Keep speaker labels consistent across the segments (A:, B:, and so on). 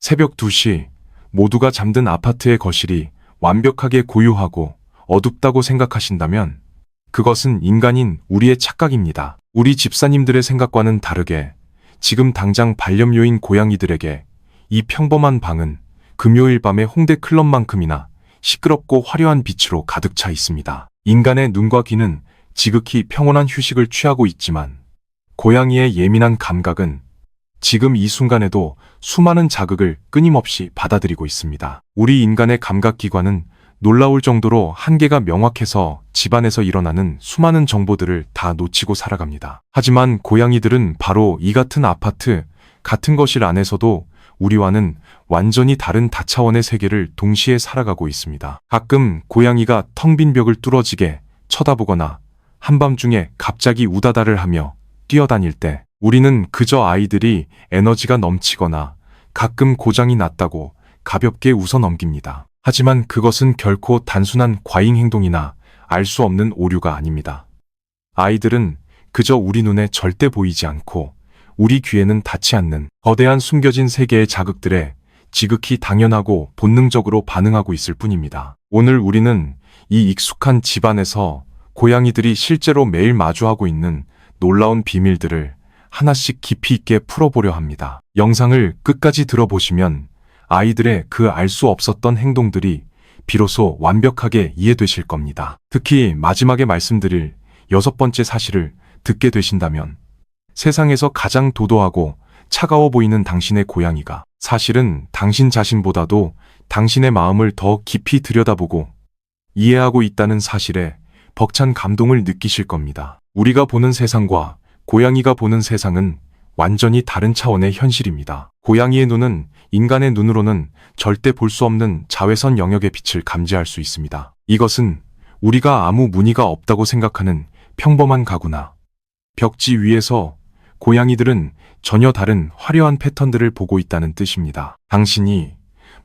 A: 새벽 2시 모두가 잠든 아파트의 거실이 완벽하게 고요하고 어둡다고 생각하신다면 그것은 인간인 우리의 착각입니다. 우리 집사님들의 생각과는 다르게 지금 당장 반려묘인 고양이들에게 이 평범한 방은 금요일 밤의 홍대 클럽만큼이나 시끄럽고 화려한 빛으로 가득 차 있습니다. 인간의 눈과 귀는 지극히 평온한 휴식을 취하고 있지만 고양이의 예민한 감각은 지금 이 순간에도 수많은 자극을 끊임없이 받아들이고 있습니다. 우리 인간의 감각기관은 놀라울 정도로 한계가 명확해서 집안에서 일어나는 수많은 정보들을 다 놓치고 살아갑니다. 하지만 고양이들은 바로 이 같은 아파트, 같은 거실 안에서도 우리와는 완전히 다른 다차원의 세계를 동시에 살아가고 있습니다. 가끔 고양이가 텅 빈 벽을 뚫어지게 쳐다보거나 한밤중에 갑자기 우다다를 하며 뛰어다닐 때 우리는 그저 아이들이 에너지가 넘치거나 가끔 고장이 났다고 가볍게 웃어 넘깁니다. 하지만 그것은 결코 단순한 과잉 행동이나 알 수 없는 오류가 아닙니다. 아이들은 그저 우리 눈에 절대 보이지 않고 우리 귀에는 닿지 않는 거대한 숨겨진 세계의 자극들에 지극히 당연하고 본능적으로 반응하고 있을 뿐입니다. 오늘 우리는 이 익숙한 집안에서 고양이들이 실제로 매일 마주하고 있는 놀라운 비밀들을 하나씩 깊이 있게 풀어보려 합니다. 영상을 끝까지 들어보시면 아이들의 그 알 수 없었던 행동들이 비로소 완벽하게 이해되실 겁니다. 특히 마지막에 말씀드릴 6번째 사실을 듣게 되신다면 세상에서 가장 도도하고 차가워 보이는 당신의 고양이가 사실은 당신 자신보다도 당신의 마음을 더 깊이 들여다보고 이해하고 있다는 사실에 벅찬 감동을 느끼실 겁니다. 우리가 보는 세상과 고양이가 보는 세상은 완전히 다른 차원의 현실입니다. 고양이의 눈은 인간의 눈으로는 절대 볼 수 없는 자외선 영역의 빛을 감지할 수 있습니다. 이것은 우리가 아무 무늬가 없다고 생각하는 평범한 가구나 벽지 위에서 고양이들은 전혀 다른 화려한 패턴들을 보고 있다는 뜻입니다. 당신이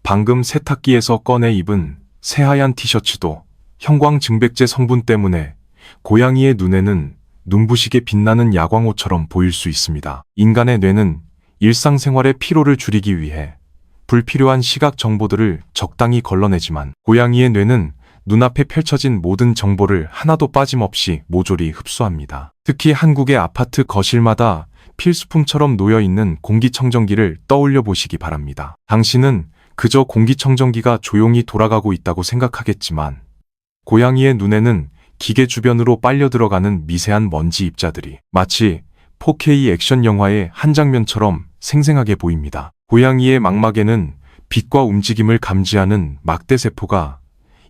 A: 방금 세탁기에서 꺼내 입은 새하얀 티셔츠도 형광증백제 성분 때문에 고양이의 눈에는 눈부시게 빛나는 야광옷처럼 보일 수 있습니다. 인간의 뇌는 일상생활의 피로를 줄이기 위해 불필요한 시각 정보들을 적당히 걸러내지만 고양이의 뇌는 눈앞에 펼쳐진 모든 정보를 하나도 빠짐없이 모조리 흡수합니다. 특히 한국의 아파트 거실마다 필수품처럼 놓여있는 공기청정기를 떠올려 보시기 바랍니다. 당신은 그저 공기청정기가 조용히 돌아가고 있다고 생각하겠지만 고양이의 눈에는 기계 주변으로 빨려 들어가는 미세한 먼지 입자들이 마치 4K 액션 영화의 한 장면처럼 생생하게 보입니다. 고양이의 망막에는 빛과 움직임을 감지하는 막대세포가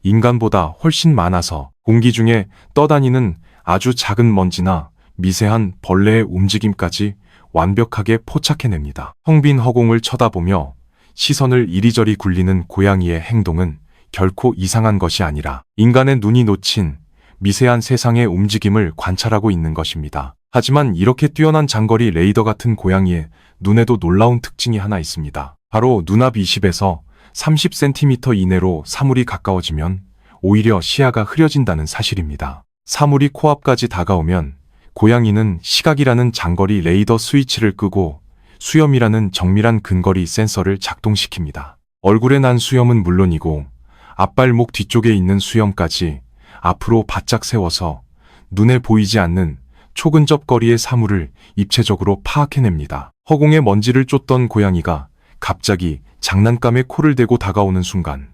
A: 인간보다 훨씬 많아서 공기 중에 떠다니는 아주 작은 먼지나 미세한 벌레의 움직임까지 완벽하게 포착해냅니다. 텅 빈 허공을 쳐다보며 시선을 이리저리 굴리는 고양이의 행동은 결코 이상한 것이 아니라 인간의 눈이 놓친 미세한 세상의 움직임을 관찰하고 있는 것입니다. 하지만 이렇게 뛰어난 장거리 레이더 같은 고양이의 눈에도 놀라운 특징이 하나 있습니다. 바로 눈앞 20에서 30cm 이내로 사물이 가까워지면 오히려 시야가 흐려진다는 사실입니다. 사물이 코앞까지 다가오면 고양이는 시각이라는 장거리 레이더 스위치를 끄고 수염이라는 정밀한 근거리 센서를 작동시킵니다. 얼굴에 난 수염은 물론이고 앞발목 뒤쪽에 있는 수염까지 앞으로 바짝 세워서 눈에 보이지 않는 초근접 거리의 사물을 입체적으로 파악해냅니다. 허공에 먼지를 쫓던 고양이가 갑자기 장난감에 코를 대고 다가오는 순간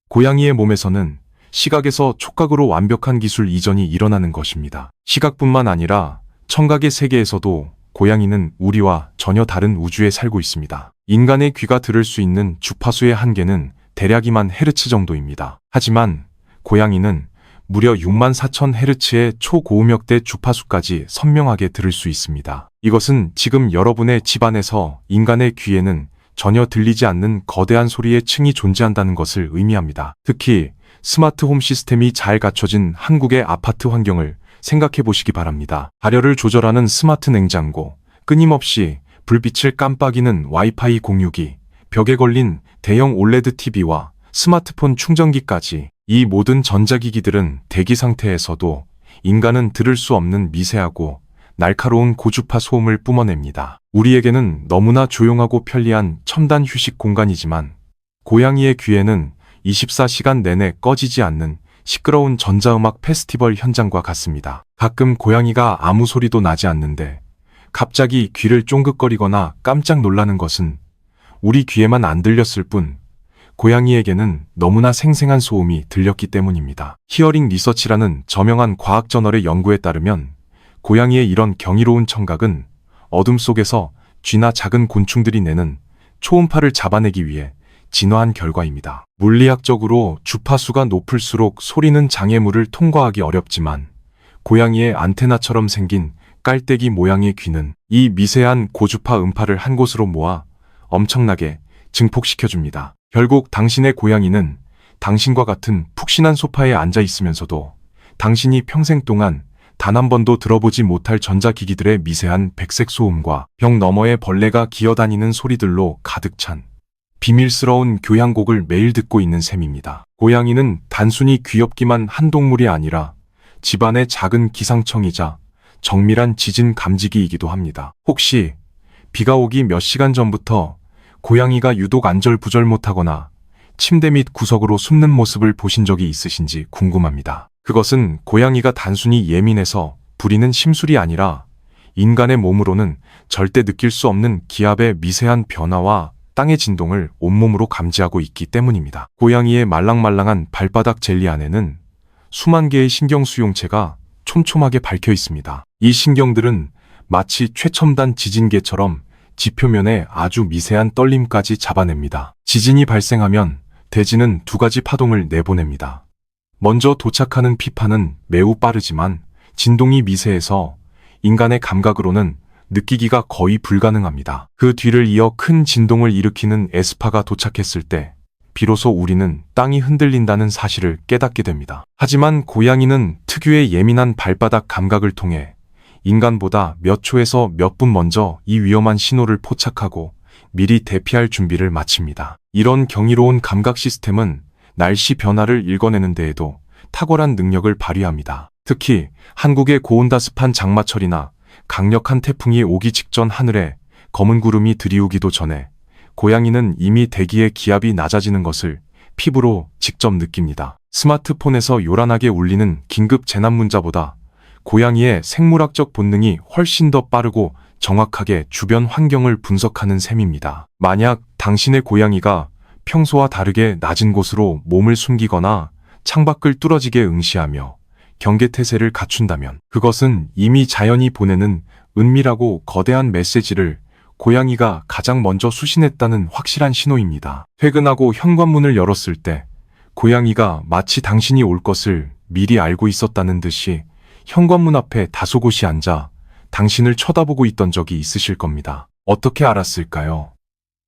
A: 고양이의 몸에서는 시각에서 촉각으로 완벽한 기술 이전이 일어나는 것입니다. 시각뿐만 아니라 청각의 세계에서도 고양이는 우리와 전혀 다른 우주에 살고 있습니다. 인간의 귀가 들을 수 있는 주파수의 한계는 대략 2만 헤르츠 정도입니다. 하지만 고양이는 무려 64,000Hz의 초고음역대 주파수까지 선명하게 들을 수 있습니다. 이것은 지금 여러분의 집안에서 인간의 귀에는 전혀 들리지 않는 거대한 소리의 층이 존재한다는 것을 의미합니다. 특히 스마트 홈 시스템이 잘 갖춰진 한국의 아파트 환경을 생각해 보시기 바랍니다. 발열을 조절하는 스마트 냉장고, 끊임없이 불빛을 깜빡이는 와이파이 공유기, 벽에 걸린 대형 올레드 TV와 스마트폰 충전기까지 이 모든 전자기기들은 대기 상태에서도 인간은 들을 수 없는 미세하고 날카로운 고주파 소음을 뿜어냅니다. 우리에게는 너무나 조용하고 편리한 첨단 휴식 공간이지만 고양이의 귀에는 24시간 내내 꺼지지 않는 시끄러운 전자음악 페스티벌 현장과 같습니다. 가끔 고양이가 아무 소리도 나지 않는데 갑자기 귀를 쫑긋거리거나 깜짝 놀라는 것은 우리 귀에만 안 들렸을 뿐 고양이에게는 너무나 생생한 소음이 들렸기 때문입니다. 히어링 리서치라는 저명한 과학 저널의 연구에 따르면 고양이의 이런 경이로운 청각은 어둠 속에서 쥐나 작은 곤충들이 내는 초음파를 잡아내기 위해 진화한 결과입니다. 물리학적으로 주파수가 높을수록 소리는 장애물을 통과하기 어렵지만 고양이의 안테나처럼 생긴 깔때기 모양의 귀는 이 미세한 고주파 음파를 한 곳으로 모아 엄청나게 증폭시켜줍니다. 결국 당신의 고양이는 당신과 같은 푹신한 소파에 앉아 있으면서도 당신이 평생 동안 단 한 번도 들어보지 못할 전자기기들의 미세한 백색 소음과 벽 너머의 벌레가 기어다니는 소리들로 가득 찬 비밀스러운 교향곡을 매일 듣고 있는 셈입니다. 고양이는 단순히 귀엽기만 한 동물이 아니라 집안의 작은 기상청이자 정밀한 지진 감지기이기도 합니다. 혹시 비가 오기 몇 시간 전부터 고양이가 유독 안절부절 못하거나 침대 밑 구석으로 숨는 모습을 보신 적이 있으신지 궁금합니다. 그것은 고양이가 단순히 예민해서 부리는 심술이 아니라 인간의 몸으로는 절대 느낄 수 없는 기압의 미세한 변화와 땅의 진동을 온몸으로 감지하고 있기 때문입니다. 고양이의 말랑말랑한 발바닥 젤리 안에는 수만 개의 신경 수용체가 촘촘하게 박혀 있습니다. 이 신경들은 마치 최첨단 지진계처럼 지표면에 아주 미세한 떨림까지 잡아냅니다. 지진이 발생하면 대지는 두 가지 파동을 내보냅니다. 먼저 도착하는 피파는 매우 빠르지만 진동이 미세해서 인간의 감각으로는 느끼기가 거의 불가능합니다. 그 뒤를 이어 큰 진동을 일으키는 에스파가 도착했을 때 비로소 우리는 땅이 흔들린다는 사실을 깨닫게 됩니다. 하지만 고양이는 특유의 예민한 발바닥 감각을 통해 인간보다 몇 초에서 몇 분 먼저 이 위험한 신호를 포착하고 미리 대피할 준비를 마칩니다. 이런 경이로운 감각 시스템은 날씨 변화를 읽어내는 데에도 탁월한 능력을 발휘합니다. 특히 한국의 고온다습한 장마철이나 강력한 태풍이 오기 직전 하늘에 검은 구름이 들이우기도 전에 고양이는 이미 대기의 기압이 낮아지는 것을 피부로 직접 느낍니다. 스마트폰에서 요란하게 울리는 긴급 재난 문자보다 고양이의 생물학적 본능이 훨씬 더 빠르고 정확하게 주변 환경을 분석하는 셈입니다. 만약 당신의 고양이가 평소와 다르게 낮은 곳으로 몸을 숨기거나 창밖을 뚫어지게 응시하며 경계태세를 갖춘다면 그것은 이미 자연이 보내는 은밀하고 거대한 메시지를 고양이가 가장 먼저 수신했다는 확실한 신호입니다. 퇴근하고 현관문을 열었을 때 고양이가 마치 당신이 올 것을 미리 알고 있었다는 듯이 현관문 앞에 다소곳이 앉아 당신을 쳐다보고 있던 적이 있으실 겁니다. 어떻게 알았을까요?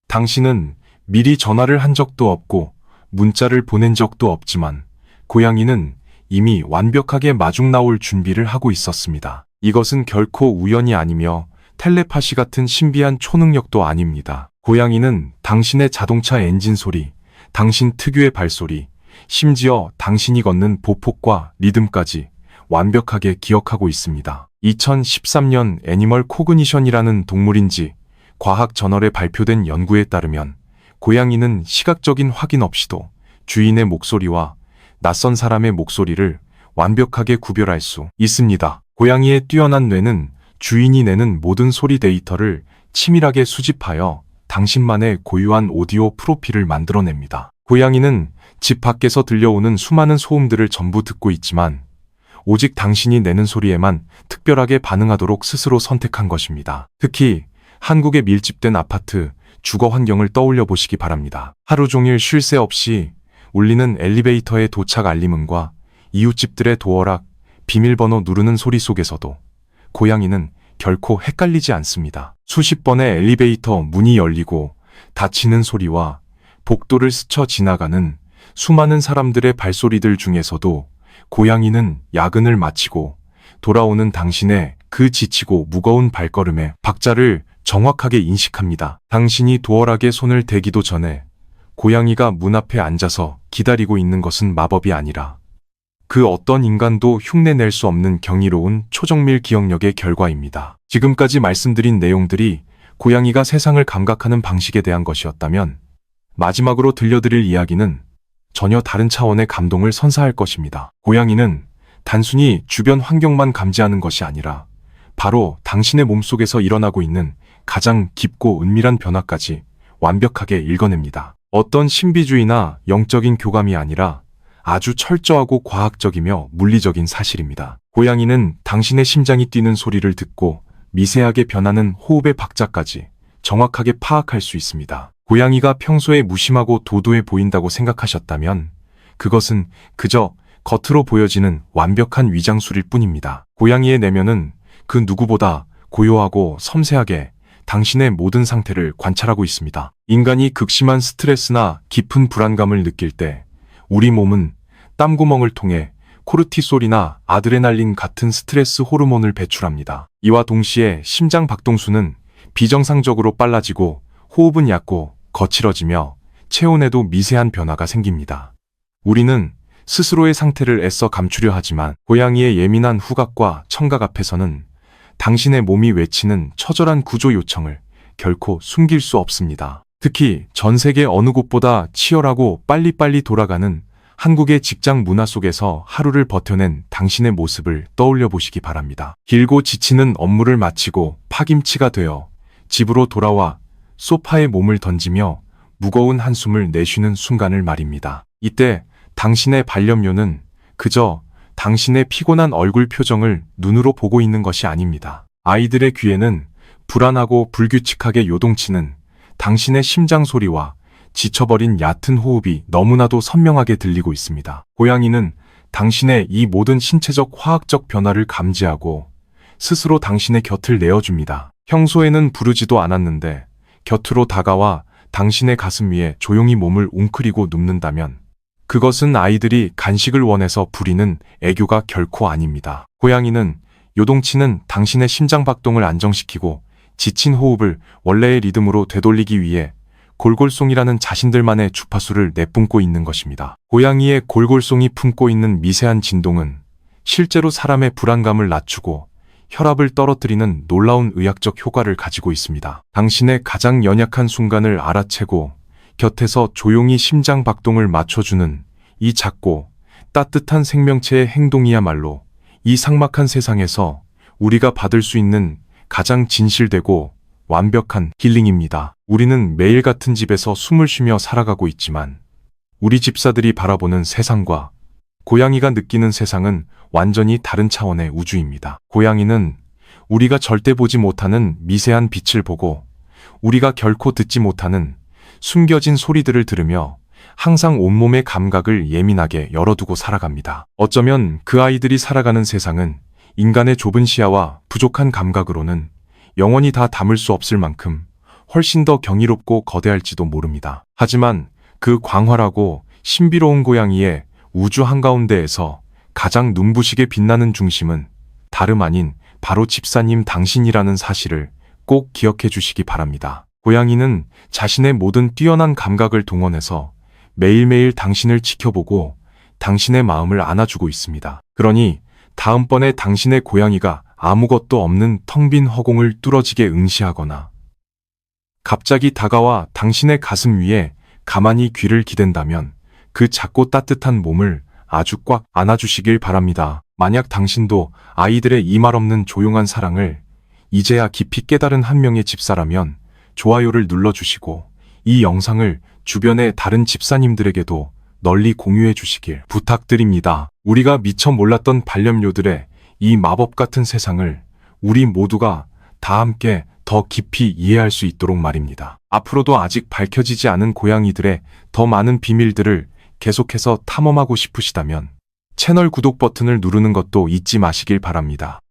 A: 당신은 미리 전화를 한 적도 없고 문자를 보낸 적도 없지만 고양이는 이미 완벽하게 마중 나올 준비를 하고 있었습니다. 이것은 결코 우연이 아니며 텔레파시 같은 신비한 초능력도 아닙니다. 고양이는 당신의 자동차 엔진 소리, 당신 특유의 발소리, 심지어 당신이 걷는 보폭과 리듬까지 완벽하게 기억하고 있습니다. 2013년 애니멀 코그니션이라는 동물인지 과학 저널에 발표된 연구에 따르면 고양이는 시각적인 확인 없이도 주인의 목소리와 낯선 사람의 목소리를 완벽하게 구별할 수 있습니다. 고양이의 뛰어난 뇌는 주인이 내는 모든 소리 데이터를 치밀하게 수집하여 당신만의 고유한 오디오 프로필을 만들어냅니다. 고양이는 집 밖에서 들려오는 수많은 소음들을 전부 듣고 있지만 오직 당신이 내는 소리에만 특별하게 반응하도록 스스로 선택한 것입니다. 특히 한국의 밀집된 아파트, 주거 환경을 떠올려 보시기 바랍니다. 하루 종일 쉴 새 없이 울리는 엘리베이터의 도착 알림음과 이웃집들의 도어락, 비밀번호 누르는 소리 속에서도 고양이는 결코 헷갈리지 않습니다. 수십 번의 엘리베이터 문이 열리고 닫히는 소리와 복도를 스쳐 지나가는 수많은 사람들의 발소리들 중에서도 고양이는 야근을 마치고 돌아오는 당신의 그 지치고 무거운 발걸음의 박자를 정확하게 인식합니다. 당신이 도어락에 손을 대기도 전에 고양이가 문 앞에 앉아서 기다리고 있는 것은 마법이 아니라 그 어떤 인간도 흉내낼 수 없는 경이로운 초정밀 기억력의 결과입니다. 지금까지 말씀드린 내용들이 고양이가 세상을 감각하는 방식에 대한 것이었다면 마지막으로 들려드릴 이야기는 전혀 다른 차원의 감동을 선사할 것입니다. 고양이는 단순히 주변 환경만 감지하는 것이 아니라 바로 당신의 몸속에서 일어나고 있는 가장 깊고 은밀한 변화까지 완벽하게 읽어냅니다. 어떤 신비주의나 영적인 교감이 아니라 아주 철저하고 과학적이며 물리적인 사실입니다. 고양이는 당신의 심장이 뛰는 소리를 듣고 미세하게 변하는 호흡의 박자까지 정확하게 파악할 수 있습니다. 고양이가 평소에 무심하고 도도해 보인다고 생각하셨다면 그것은 그저 겉으로 보여지는 완벽한 위장술일 뿐입니다. 고양이의 내면은 그 누구보다 고요하고 섬세하게 당신의 모든 상태를 관찰하고 있습니다. 인간이 극심한 스트레스나 깊은 불안감을 느낄 때 우리 몸은 땀구멍을 통해 코르티솔이나 아드레날린 같은 스트레스 호르몬을 배출합니다. 이와 동시에 심장 박동수는 비정상적으로 빨라지고 호흡은 얕고 거칠어지며 체온에도 미세한 변화가 생깁니다. 우리는 스스로의 상태를 애써 감추려 하지만 고양이의 예민한 후각과 청각 앞에서는 당신의 몸이 외치는 처절한 구조 요청을 결코 숨길 수 없습니다. 특히 전 세계 어느 곳보다 치열하고 빨리빨리 돌아가는 한국의 직장 문화 속에서 하루를 버텨낸 당신의 모습을 떠올려 보시기 바랍니다. 길고 지치는 업무를 마치고 파김치가 되어 집으로 돌아와 소파에 몸을 던지며 무거운 한숨을 내쉬는 순간을 말입니다. 이때 당신의 반려묘는 그저 당신의 피곤한 얼굴 표정을 눈으로 보고 있는 것이 아닙니다. 아이들의 귀에는 불안하고 불규칙하게 요동치는 당신의 심장 소리와 지쳐버린 얕은 호흡이 너무나도 선명하게 들리고 있습니다. 고양이는 당신의 이 모든 신체적 화학적 변화를 감지하고 스스로 당신의 곁을 내어줍니다. 평소에는 부르지도 않았는데 곁으로 다가와 당신의 가슴 위에 조용히 몸을 웅크리고 눕는다면 그것은 아이들이 간식을 원해서 부리는 애교가 결코 아닙니다. 고양이는 요동치는 당신의 심장 박동을 안정시키고 지친 호흡을 원래의 리듬으로 되돌리기 위해 골골송이라는 자신들만의 주파수를 내뿜고 있는 것입니다. 고양이의 골골송이 품고 있는 미세한 진동은 실제로 사람의 불안감을 낮추고 혈압을 떨어뜨리는 놀라운 의학적 효과를 가지고 있습니다. 당신의 가장 연약한 순간을 알아채고 곁에서 조용히 심장 박동을 맞춰주는 이 작고 따뜻한 생명체의 행동이야말로 이 삭막한 세상에서 우리가 받을 수 있는 가장 진실되고 완벽한 힐링입니다. 우리는 매일 같은 집에서 숨을 쉬며 살아가고 있지만 우리 집사들이 바라보는 세상과 고양이가 느끼는 세상은 완전히 다른 차원의 우주입니다. 고양이는 우리가 절대 보지 못하는 미세한 빛을 보고 우리가 결코 듣지 못하는 숨겨진 소리들을 들으며 항상 온몸의 감각을 예민하게 열어두고 살아갑니다. 어쩌면 그 아이들이 살아가는 세상은 인간의 좁은 시야와 부족한 감각으로는 영원히 다 담을 수 없을 만큼 훨씬 더 경이롭고 거대할지도 모릅니다. 하지만 그 광활하고 신비로운 고양이의 우주 한가운데에서 가장 눈부시게 빛나는 중심은 다름 아닌 바로 집사님 당신이라는 사실을 꼭 기억해 주시기 바랍니다. 고양이는 자신의 모든 뛰어난 감각을 동원해서 매일매일 당신을 지켜보고 당신의 마음을 안아주고 있습니다. 그러니 다음번에 당신의 고양이가 아무것도 없는 텅 빈 허공을 뚫어지게 응시하거나 갑자기 다가와 당신의 가슴 위에 가만히 귀를 기댄다면 그 작고 따뜻한 몸을 아주 꽉 안아주시길 바랍니다. 만약 당신도 아이들의 이 말 없는 조용한 사랑을 이제야 깊이 깨달은 한 명의 집사라면 좋아요를 눌러주시고 이 영상을 주변의 다른 집사님들에게도 널리 공유해 주시길 부탁드립니다. 우리가 미처 몰랐던 반려묘들의 이 마법 같은 세상을 우리 모두가 다 함께 더 깊이 이해할 수 있도록 말입니다. 앞으로도 아직 밝혀지지 않은 고양이들의 더 많은 비밀들을 계속해서 탐험하고 싶으시다면 채널 구독 버튼을 누르는 것도 잊지 마시길 바랍니다.